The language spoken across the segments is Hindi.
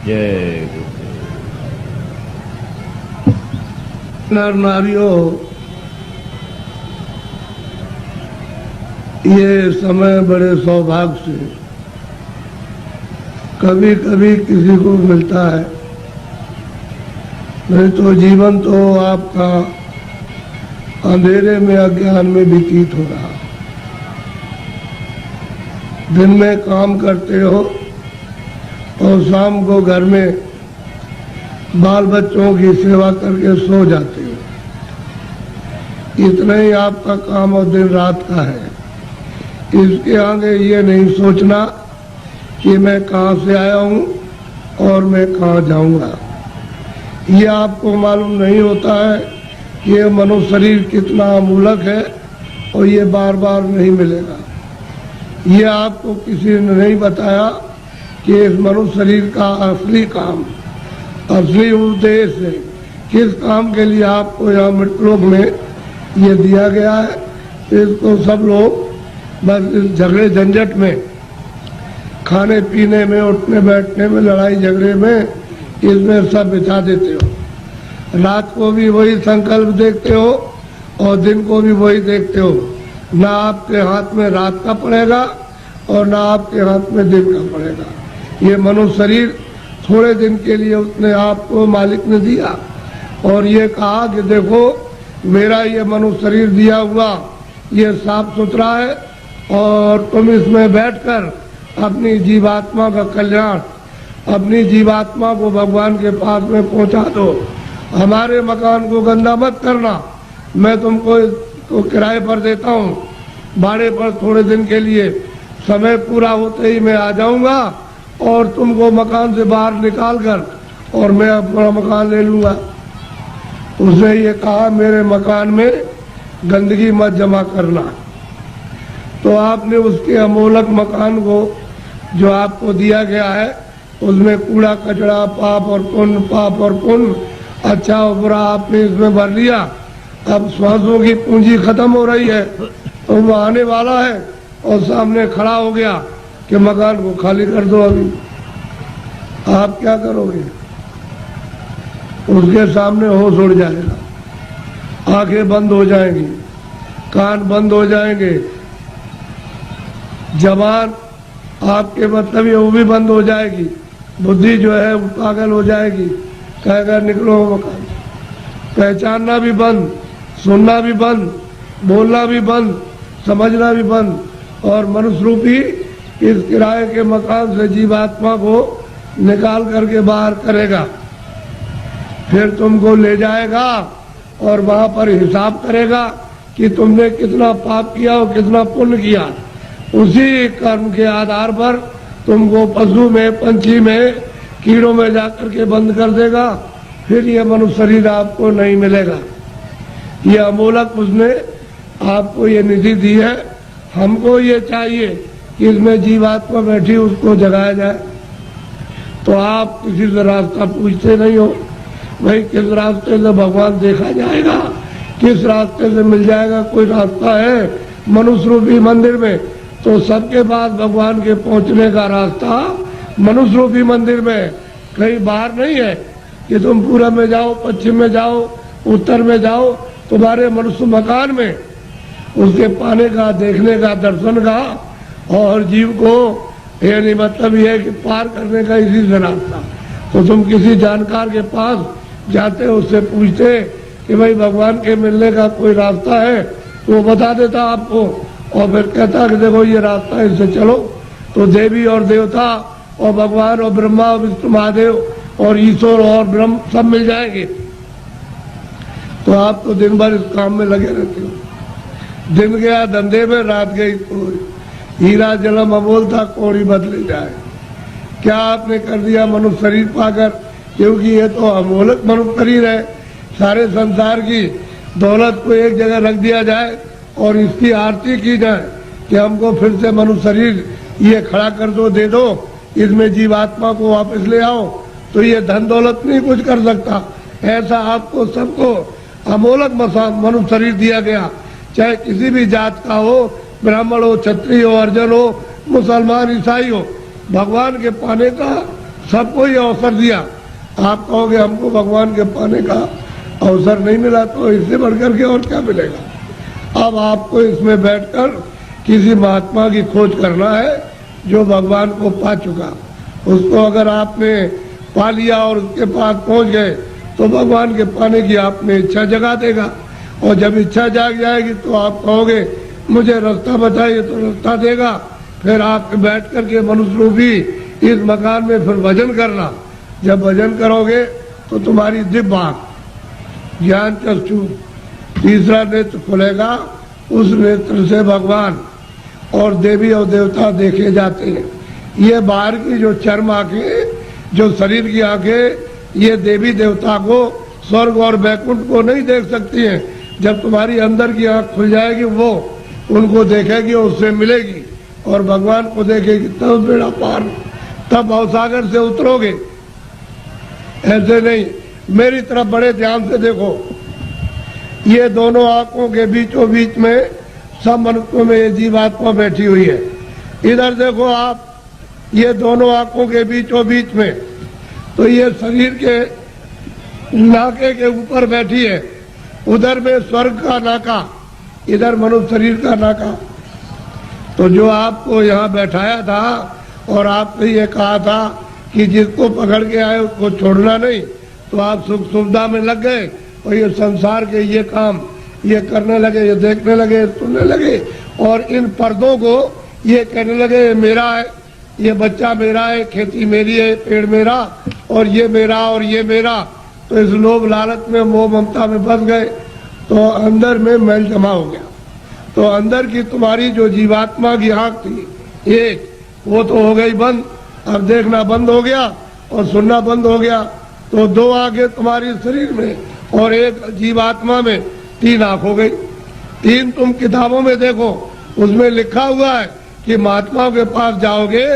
जय नर नारियों, ये समय बड़े सौभाग्य से कभी कभी किसी को मिलता है, नहीं तो जीवन तो आपका अंधेरे में अज्ञान में व्यतीत हो रहा। दिन में काम करते हो और शाम को घर में बाल बच्चों की सेवा करके सो जाते हो। इतना ही आपका काम और दिन रात का है। इसके आगे ये नहीं सोचना कि मैं कहाँ से आया हूँ और मैं कहाँ जाऊँगा। ये आपको मालूम नहीं होता है कि ये मनुष्य शरीर कितना अमूलक है और ये बार बार नहीं मिलेगा। ये आपको किसी ने नहीं बताया कि इस मनुष्य शरीर का असली काम, असली उद्देश्य है, किस काम के लिए आपको यहाँ मृतलोक में ये दिया गया है। इसको सब लोग बस इस झगड़े झंझट में, खाने पीने में, उठने बैठने में, लड़ाई झगड़े में, इसमें सब बिता देते हो। रात को भी वही संकल्प देखते हो और दिन को भी वही देखते हो। ना आपके हाथ में रात का पड़ेगा और ना आपके हाथ में दिन का पड़ेगा। ये मनुष्य शरीर थोड़े दिन के लिए उसने आपको मालिक ने दिया और ये कहा कि देखो मेरा ये मनुष्य शरीर दिया हुआ ये साफ सुथरा है और तुम इसमें बैठकर अपनी जीवात्मा का कल्याण, अपनी जीवात्मा को भगवान के पास में पहुंचा दो। हमारे मकान को गंदा मत करना। मैं तुमको किराए पर देता हूँ, भाड़े पर थोड़े दिन के लिए। समय पूरा होते ही मैं आ जाऊंगा और तुमको मकान से बाहर निकाल कर और मैं अपना मकान ले लूंगा। उसने ये कहा मेरे मकान में गंदगी मत जमा करना। तो आपने उसके अमोलक मकान को जो आपको दिया गया है उसमें कूड़ा कचरा, पाप और पुण्य, अच्छा और बुरा आपने इसमें भर लिया। अब श्वासों की पूंजी खत्म हो रही है तो वो आने वाला है और सामने खड़ा हो गया कि मकान को खाली कर दो। अभी आप क्या करोगे? उसके सामने होश उड़ जाएगा, आंखें बंद हो जाएंगी, कान बंद हो जाएंगे, जबान आपके मतलब ये वो भी बंद हो जाएगी, बुद्धि जो है वो पागल हो जाएगी, कहेगा निकलो मकान। पहचानना भी बंद, सुनना भी बंद, बोलना भी बंद, समझना भी बंद। और मनुष्य रूपी इस किराए के मकान से जीवात्मा को निकाल करके बाहर करेगा, फिर तुमको ले जाएगा और वहां पर हिसाब करेगा कि तुमने कितना पाप किया और कितना पुण्य किया। उसी कर्म के आधार पर तुमको पशु में, पंछी में, कीड़ों में जाकर के बंद कर देगा। फिर ये मनुष्य शरीर आपको नहीं मिलेगा। ये अमोलक उसने आपको ये निधि दी है। हमको ये चाहिए कि इसमें जीवात्मा बैठी उसको जगाया जाए। तो आप किसी से रास्ता पूछते नहीं हो, भाई किस रास्ते से भगवान देखा जाएगा, किस रास्ते से मिल जाएगा। कोई रास्ता है मनुष्य रूपी मंदिर में, तो सबके पास भगवान के पहुंचने का रास्ता मनुष्य रूपी मंदिर में, कहीं बाहर नहीं है कि तुम पूरब में जाओ, पश्चिम में जाओ, उत्तर में जाओ। तुम्हारे मनुष्य मकान में उसके पाने का, देखने का, दर्शन का और जीव को ये नहीं मतलब ये है कि पार करने का इसी से रास्ता। तो तुम किसी जानकार के पास जाते, उससे पूछते कि भाई भगवान के मिलने का कोई रास्ता है, तो वो बता देता आपको और फिर कहता कि देखो ये रास्ता, इससे चलो। तो देवी और देवता और भगवान और ब्रह्मा और विष्णु महादेव और ईश्वर और ब्रह्म सब मिल जाएंगे। तो आप तो दिन भर इस काम में लगे रहते हो। दिन गया धंधे में, रात गई कोई। हीरा जलम अमोल था, कौड़ी बदले जाए। क्या आपने कर दिया मनुष्य शरीर पाकर? क्योंकि ये तो अमोलक मनुष्य शरीर है। सारे संसार की दौलत को एक जगह रख दिया जाए और इसकी आरती की जाए कि हमको फिर से मनुष्य शरीर ये खड़ा कर दो, दे दो, इसमें जीवात्मा को वापस ले आओ, तो ये धन दौलत नहीं कुछ कर सकता। ऐसा आपको सबको अमोलक मनुष्य शरीर दिया गया, चाहे किसी भी जात का हो, ब्राह्मण हो, क्षत्रिय हो, अर्जन हो, मुसलमान, ईसाई हो। भगवान के पाने का सबको ये अवसर दिया। आप कहोगे हमको भगवान के पाने का अवसर नहीं मिला, तो इससे बढ़कर के और क्या मिलेगा। अब आपको इसमें बैठकर किसी महात्मा की खोज करना है जो भगवान को पा चुका। उसको अगर आपने पा लिया और उसके पास पहुंच गए तो भगवान के पाने की आप में इच्छा जगा देगा। और जब इच्छा जाग जाएगी तो आप कहोगे मुझे रास्ता बताइए, तो रास्ता देगा। फिर आप बैठ करके मनुष्य रूपी इस मकान में फिर भजन करना। जब भजन करोगे तो तुम्हारी दिव्य आंख, ज्ञान चक्षु, तीसरा नेत्र खुलेगा। उस नेत्र से भगवान और देवी और देवता देखे जाते हैं। ये बाहर की जो चर्म आंखें, जो शरीर की आंखें, ये देवी देवता को, स्वर्ग और वैकुंठ को नहीं देख सकती हैं। जब तुम्हारी अंदर की आंख खुल जाएगी वो उनको देखेगी और उससे मिलेगी और भगवान को देखेगी, तब बेड़ा पार, तब भवसागर से उतरोगे। ऐसे नहीं, मेरी तरफ बड़े ध्यान से देखो। ये दोनों आंखों के बीचों बीच में सब मनुष्यों में ये जीवात्मा बैठी हुई है। इधर देखो आप, ये दोनों आंखों के बीचों बीच में, तो ये शरीर के नाके के ऊपर बैठी है। उधर में स्वर्ग का नाका, इधर मनुष्य शरीर का नाका। तो जो आपको यहाँ बैठाया था और आपने ये कहा था कि जिसको पकड़ के आए उसको छोड़ना नहीं, तो आप सुख सुविधा में लग गए और ये संसार के ये काम ये करने लगे, ये देखने लगे, सुनने लगे और इन पर्दों को ये कहने लगे ये मेरा है, ये बच्चा मेरा है, खेती मेरी है, पेड़ मेरा और ये मेरा और ये मेरा। तो इस लोभ लालच में, मोह ममता में फंस गए तो अंदर में मैल जमा हो गया। तो अंदर की तुम्हारी जो जीवात्मा की आंख थी एक, वो तो हो गई बंद। अब देखना बंद हो गया और सुनना बंद हो गया। तो दो आंखें तुम्हारी शरीर में और एक जीवात्मा में, तीन आंख हो गई। तीन तुम किताबों में देखो, उसमें लिखा हुआ है कि महात्माओं के पास जाओगे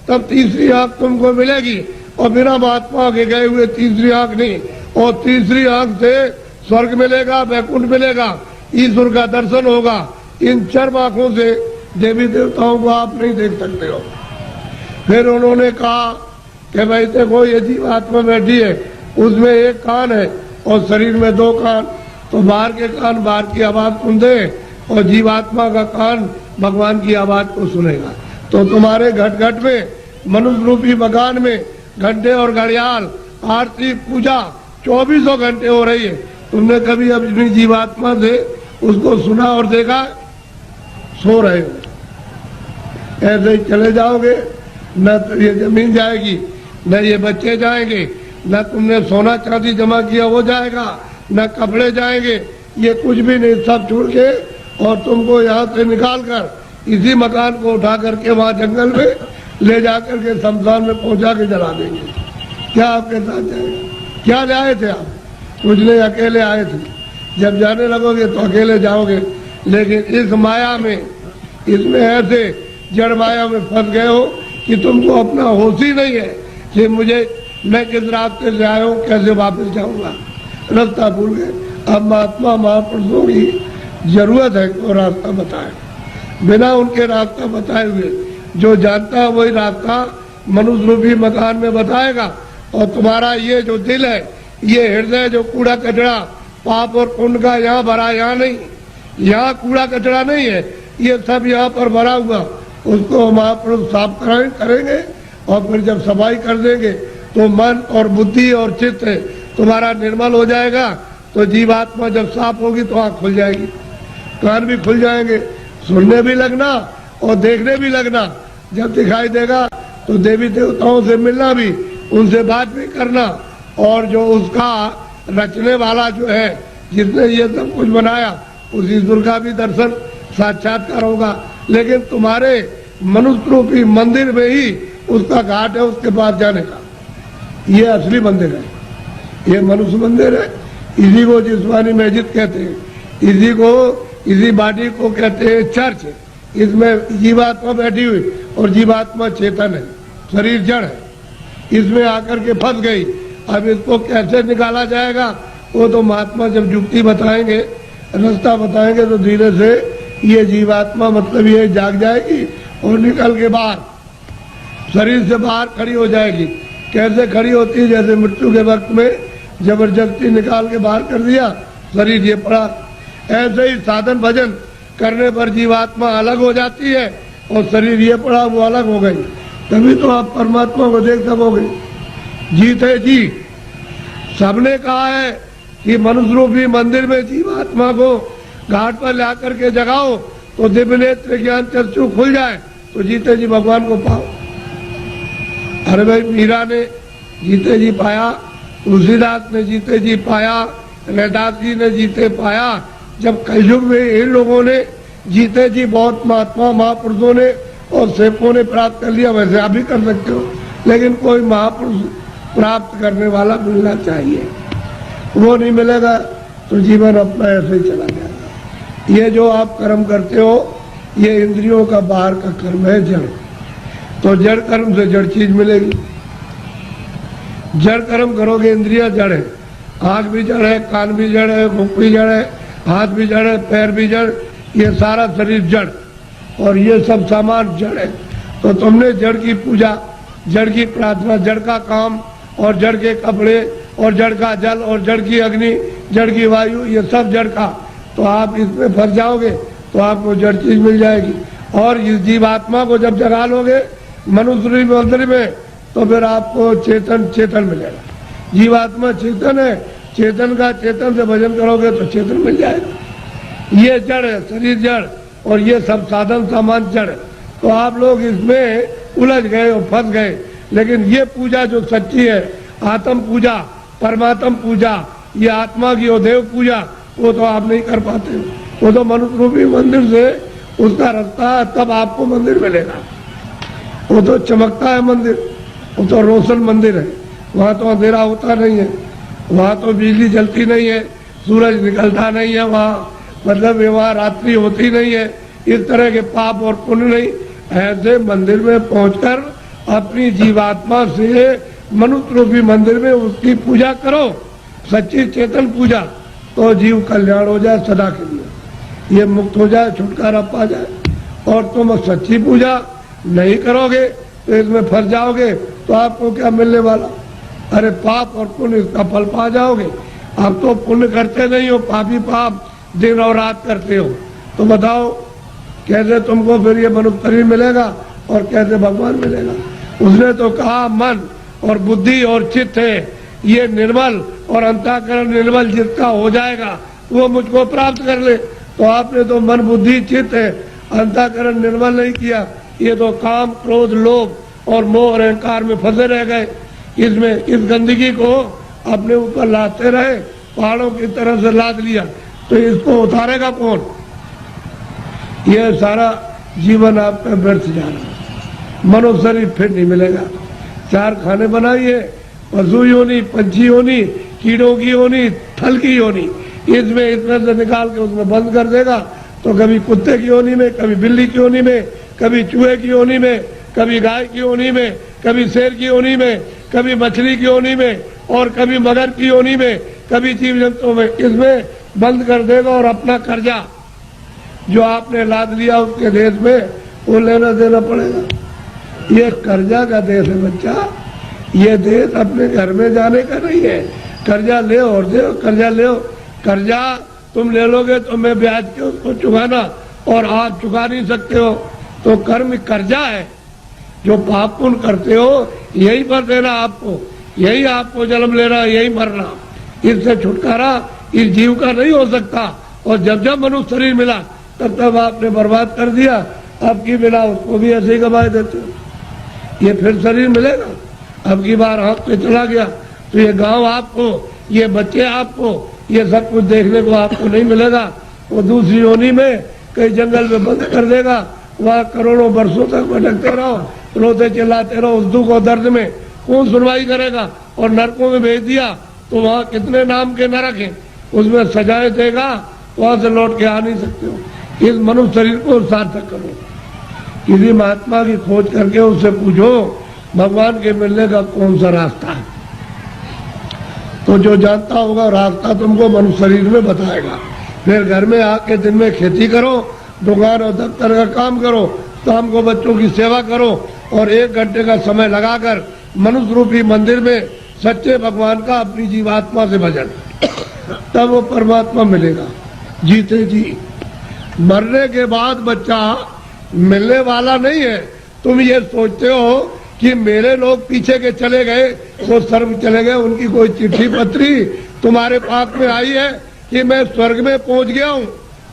तब तीसरी आंख तुमको मिलेगी और बिना महात्मा के गए हुए तीसरी आंख नहीं। और तीसरी आंख से स्वर्ग मिलेगा, वैकुंठ मिलेगा, ईश्वर का दर्शन होगा। इन चर्म आंखों से देवी देवताओं को आप नहीं देख सकते हो। फिर उन्होंने कहा कि भाई देखो ये जीवात्मा बैठी है, उसमें एक कान है और शरीर में दो कान। तो बाहर के कान बाहर की आवाज सुनते और जीवात्मा का कान भगवान की आवाज को सुनेगा। तो तुम्हारे घट घट में, मनुष्य रूपी मकान में घंटे और घड़ियाल, आरती, पूजा 24 घंटे हो रही है। तुमने कभी अपनी जीवात्मा से उसको सुना और देखा? सो रहे हो। ऐसे ही चले जाओगे, न तो ये जमीन जाएगी, न ये बच्चे जाएंगे, न तुमने सोना चांदी जमा किया वो जाएगा, न कपड़े जाएंगे, ये कुछ भी नहीं। सब छोड़ के और तुमको यहाँ से निकाल कर इसी मकान को उठा करके वहाँ जंगल में ले जाकर के शमशान में पहुंचा के जला देंगे। क्या आपके साथ जाएगा? क्या ले आए थे आप? कुछ नहीं, अकेले आए थे। जब जाने लगोगे तो अकेले जाओगे। लेकिन इस माया में, इसमें ऐसे जड़ माया में फंस गए हो कि तुमको अपना होश ही नहीं है कि मैं किस रास्ते से आया हूँ, कैसे वापस जाऊंगा, रास्ता भूल गए। अब महात्मा महापुरुषों की जरूरत है वो रास्ता बताए। बिना उनके रास्ता बताए हुए जो जानता है वही रास्ता मनुष्य रूपी मकान में बताएगा। और तुम्हारा ये जो दिल है, ये हृदय जो कूड़ा कचरा पाप और पुण्य का यहाँ भरा, यहाँ नहीं, यहाँ कूड़ा कचरा नहीं है, ये सब यहाँ पर भरा हुआ। उसको महापुरुष साफ करेंगे और फिर जब सफाई कर देंगे तो मन और बुद्धि और चित्त तुम्हारा निर्मल हो जाएगा। तो जीवात्मा जब साफ होगी तो आँख खुल जाएगी, कान भी खुल जाएंगे, सुनने भी लगना और देखने भी लगना। जब दिखाई देगा तो देवी देवताओं से मिलना भी, उनसे बात भी करना। और जो उसका रचने वाला जो है, जिसने ये सब कुछ बनाया, उस ईश्वर का भी दर्शन साक्षात्कार होगा। लेकिन तुम्हारे मनुष्य रूपी मंदिर में ही उसका घाट है, उसके पास जाने का। ये असली मंदिर है, ये मनुष्य मंदिर है। इसी को जिस्मानी मस्जिद कहते हैं, इसी बॉडी को कहते हैं चर्च। इसमें जीवात्मा बैठी हुई और जीवात्मा चेतन है, शरीर जड़ है। इसमें आकर के फंस गई। अब इसको कैसे निकाला जाएगा वो तो महात्मा जब युक्ति बताएंगे, रास्ता बताएंगे, तो धीरे से ये जीवात्मा मतलब ये जाग जाएगी और निकल के बाहर शरीर से बाहर खड़ी हो जाएगी। कैसे खड़ी होती है, जैसे मृत्यु के वक्त में जबरदस्ती निकाल के बाहर कर दिया, शरीर ये पड़ा। ऐसे ही साधन भजन करने पर जीवात्मा अलग हो जाती है और शरीर ये पड़ा वो अलग हो गई, तभी तो आप परमात्मा को देख सकोगे। जीते जी सबने कहा है कि मनुष्य रूपी मंदिर में जीवात्मा को घाट पर ला करके जगाओ तो दिव्य नेत्र ज्ञान चक्षु खुल जाए तो जीते जी भगवान को पाओ। अरे भाई, मीरा ने जीते जी पाया, तुलसीदास ने जीते जी पाया, रैदास जी ने जीते पाया। जब कलयुग में इन लोगों ने जीते जी बहुत महात्मा महापुरुषों ने और सेवकों ने प्राप्त कर लिया, वैसे आप भी कर सकते हो, लेकिन कोई महापुरुष प्राप्त करने वाला मिलना चाहिए। वो नहीं मिलेगा तो जीवन अपना ऐसे ही चला जाएगा। ये जो आप कर्म करते हो ये इंद्रियों का बाहर का कर्म है, जड़। तो जड़ कर्म से जड़ चीज मिलेगी। जड़ कर्म करोगे, इंद्रिया जड़ है, आंख भी जड़ है, कान भी जड़ है, मुख भी जड़ है, हाथ भी जड़ है, पैर भी जड़, ये सारा शरीर जड़ और ये सब सामान जड़ है। तो तुमने जड़ की पूजा, जड़ की प्रार्थना, जड़ का काम और जड़ के कपड़े और जड़ का जल और जड़ की अग्नि, जड़ की वायु, ये सब जड़ का, तो आप इसमें फंस जाओगे तो आपको जड़ चीज मिल जाएगी। और इस जीवात्मा को जब जगा लोगे मनुष्य मंदिर में तो फिर आपको चेतन मिलेगा। जीवात्मा चेतन है, चेतन का चेतन से भजन करोगे तो चेतन मिल जाएगा। ये जड़ है, शरीर जड़ और ये सब साधन सामान जड़। तो आप लोग इसमें उलझ गए और फंस गए। लेकिन ये पूजा जो सच्ची है, आत्म पूजा, परमात्म पूजा, ये आत्मा की और देव पूजा, वो तो आप नहीं कर पाते। वो तो मनुष्य रूपी मंदिर से उसका रास्ता है, तब आपको मंदिर मिलेगा। वो तो चमकता है मंदिर, वो तो रोशन मंदिर है, वहाँ तो अंधेरा होता नहीं है, वहाँ तो बिजली जलती नहीं है, सूरज निकलता नहीं है, वहाँ मतलब वहाँ रात्रि होती नहीं है, इस तरह के पाप और पुण्य नहीं। ऐसे मंदिर में पहुंचकर अपनी जीवात्मा से मनुष्य रूपी मंदिर में उसकी पूजा करो, सच्ची चेतन पूजा, तो जीव कल्याण हो जाए सदा के लिए, ये मुक्त हो जाए, छुटकारा पा जाए। और तुम सच्ची पूजा नहीं करोगे तो इसमें फंस जाओगे तो आपको क्या मिलने वाला? अरे पाप और पुण्य इसका फल पा जाओगे। आप तो पुण्य करते नहीं हो, पापी पाप दिन और रात करते हो, तो बताओ कैसे तुमको फिर ये मनुष्य शरीर मिलेगा और कैसे भगवान मिलेगा? उसने तो कहा मन और बुद्धि और चित्त है ये निर्मल और अंतःकरण निर्मल जिसका हो जाएगा वो मुझको प्राप्त कर ले। तो आपने तो मन बुद्धि चित्त है, अंतःकरण निर्मल नहीं किया, ये तो काम क्रोध लोभ और मोह और अहंकार में फंसे रह गए। इसमें इस गंदगी को अपने ऊपर लाते रहे, पहाड़ों की तरफ से लाद लिया, तो इसको उतारेगा कौन? ये सारा जीवन आपका व्यर्थ जा रहा है। मनुष्य शरीर फिर नहीं मिलेगा। चार खाने बनाइए, पशु योनि, पंछी योनि, कीड़ों की योनि, थल की योनि, इसमें इतना से निकाल के उसमें बंद कर देगा तो कभी कुत्ते की योनि में, कभी बिल्ली की योनि में, कभी चूहे की योनि में, कभी गाय की योनि में, कभी शेर की योनि में, कभी मछली की योनि में और कभी मगर की योनि में, कभी जीव जंतुओं में, इसमें बंद कर देगा। और अपना कर्जा जो आपने लाद लिया उसके देश में वो लेना देना पड़ेगा। ये कर्जा का देश है बच्चा, ये देश अपने घर में जाने का नहीं है। कर्जा ले और दे, कर्जा ले, कर्जा तुम ले लोगे तो मैं ब्याज के उसको चुकाना और आप चुका नहीं सकते हो, तो कर्म कर्जा है। जो पाप पुण्य करते हो यही पर देना आपको, यही आपको जन्म लेना, यही मरना, इससे छुटकारा इस जीव का नहीं हो सकता। और जब जब मनुष्य शरीर मिला तब तब आपने बर्बाद कर दिया, अब की मिला उसको भी ऐसे ही गवाए देते हो। ये फिर शरीर मिलेगा, अब की बार हाथ पे चला गया तो ये गांव आपको, ये बच्चे आपको, ये सब कुछ देखने को आपको नहीं मिलेगा। वो दूसरी योनि में कई जंगल में बंद कर देगा, वहाँ करोड़ों वर्षों तक भटकते रहो, रोते चिल्लाते रहो, उस दुख और दर्द में कौन सुनवाई करेगा? और नरकों में भेज दिया तो वहाँ कितने नाम के नरक हैं, उसमें सजाएं देगा, वहां से लौट के आ नहीं सकते हो। इस मनुष्य शरीर को सार्थक करो, किसी महात्मा की खोज करके उससे पूछो भगवान के मिलने का कौन सा रास्ता है, तो जो जानता होगा रास्ता तुमको मनुष्य शरीर में बताएगा। फिर घर में आके दिन में खेती करो, दुकान और दफ्तर का काम करो, शाम को बच्चों की सेवा करो और 1 घंटे का समय लगाकर मनुष्य रूपी मंदिर में सच्चे भगवान का अपनी जीवात्मा से भजन, तब वो परमात्मा मिलेगा। जीते जी मरने के बाद बच्चा मिलने वाला नहीं है। तुम ये सोचते हो कि मेरे लोग पीछे के चले गए, वो स्वर्ग चले गए, उनकी कोई चिट्ठी पत्री तुम्हारे पास में आई है कि मैं स्वर्ग में पहुंच गया हूँ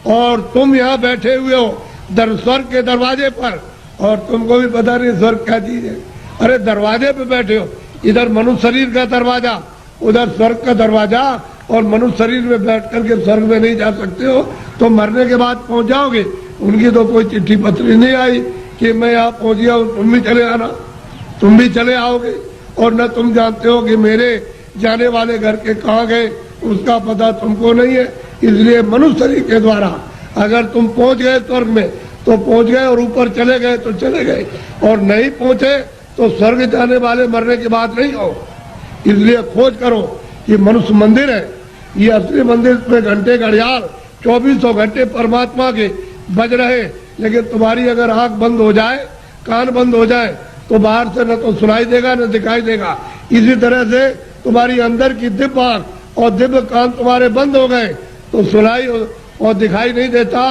और तुम यहाँ बैठे हुए हो स्वर्ग के दरवाजे पर, और तुमको भी पता नहीं स्वर्ग क्या चीज है। अरे दरवाजे पे बैठे हो, इधर मनुष्य शरीर का दरवाजा, उधर स्वर्ग का दरवाजा, और मनुष्य शरीर में बैठ करके स्वर्ग में नहीं जा सकते हो, तो मरने के बाद पहुंच जाओगे। उनकी तो कोई चिट्ठी पत्री नहीं आई कि मैं यहाँ पहुंच गया हूँ, तुम भी चले आना, तुम भी चले आओगे। और न तुम जानते हो कि मेरे जाने वाले घर के कहाँ गए, उसका पता तुमको नहीं है। इसलिए मनुष्य शरीर के द्वारा अगर तुम पहुंच गए स्वर्ग में तो पहुंच गए, और ऊपर चले गए तो चले गए, और नहीं पहुंचे तो स्वर्ग जाने वाले मरने की बात नहीं हो। इसलिए खोज करो कि मनुष्य मंदिर है, ये असली मंदिर में घंटे घड़ियाल 2400 घंटे परमात्मा के बज रहे। लेकिन तुम्हारी अगर आंख बंद हो जाए, कान बंद हो जाए, तो बाहर से न तो सुनाई देगा न दिखाई देगा। इसी तरह से तुम्हारी अंदर की दिव्य आंख और दिव्य कान तुम्हारे बंद हो गए तो सुनाई और दिखाई नहीं देता।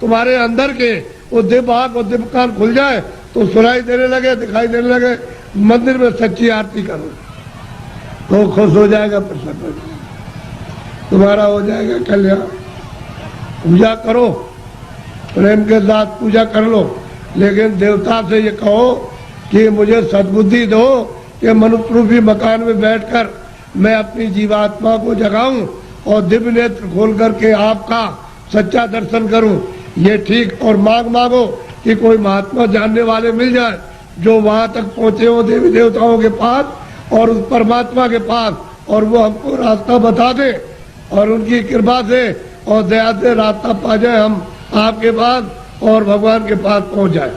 तुम्हारे अंदर के वो दिव्य आंख और दिव्य कान खुल जाए तो सुनाई देने लगे, दिखाई देने लगे। मंदिर में सच्ची आरती करो तो खुश हो जाएगा, प्रसन्न हो जाएगा, तुम्हारा हो जाएगा कल्याण। पूजा करो, प्रेम के साथ पूजा कर लो, लेकिन देवता से ये कहो कि मुझे सद्बुद्धि दो कि मनुष्य रूपी मकान में बैठकर मैं अपनी जीवात्मा को जगाऊं और दिव्य नेत्र खोल करके आपका सच्चा दर्शन करूं। ये ठीक, और मांगो कि कोई महात्मा जानने वाले मिल जाए जो वहां तक पहुंचे हो देवी देवताओं के पास और उस परमात्मा के पास, और वो हमको रास्ता बता दे, और उनकी कृपा से और दया से रास्ता पा जाए, हम आपके पास और भगवान के पास पहुंच जाए।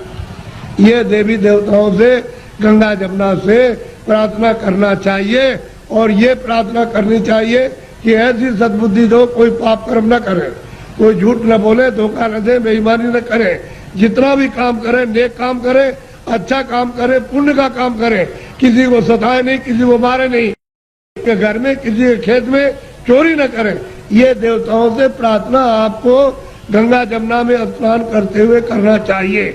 ये देवी देवताओं से, गंगा जमुना से प्रार्थना करना चाहिए, और ये प्रार्थना करनी चाहिए कि ऐसी सद्बुद्धि दो, कोई पाप कर्म न करे, कोई झूठ न बोले, धोखा न दे, बेईमानी न करे। जितना भी काम करे, नेक काम करे, अच्छा काम करे, पुण्य का काम करे, किसी को सताए नहीं, किसी को मारे नहीं, के घर में किसी के खेत में चोरी न करे। ये देवताओं से प्रार्थना आपको गंगा जमुना में स्नान करते हुए करना चाहिए।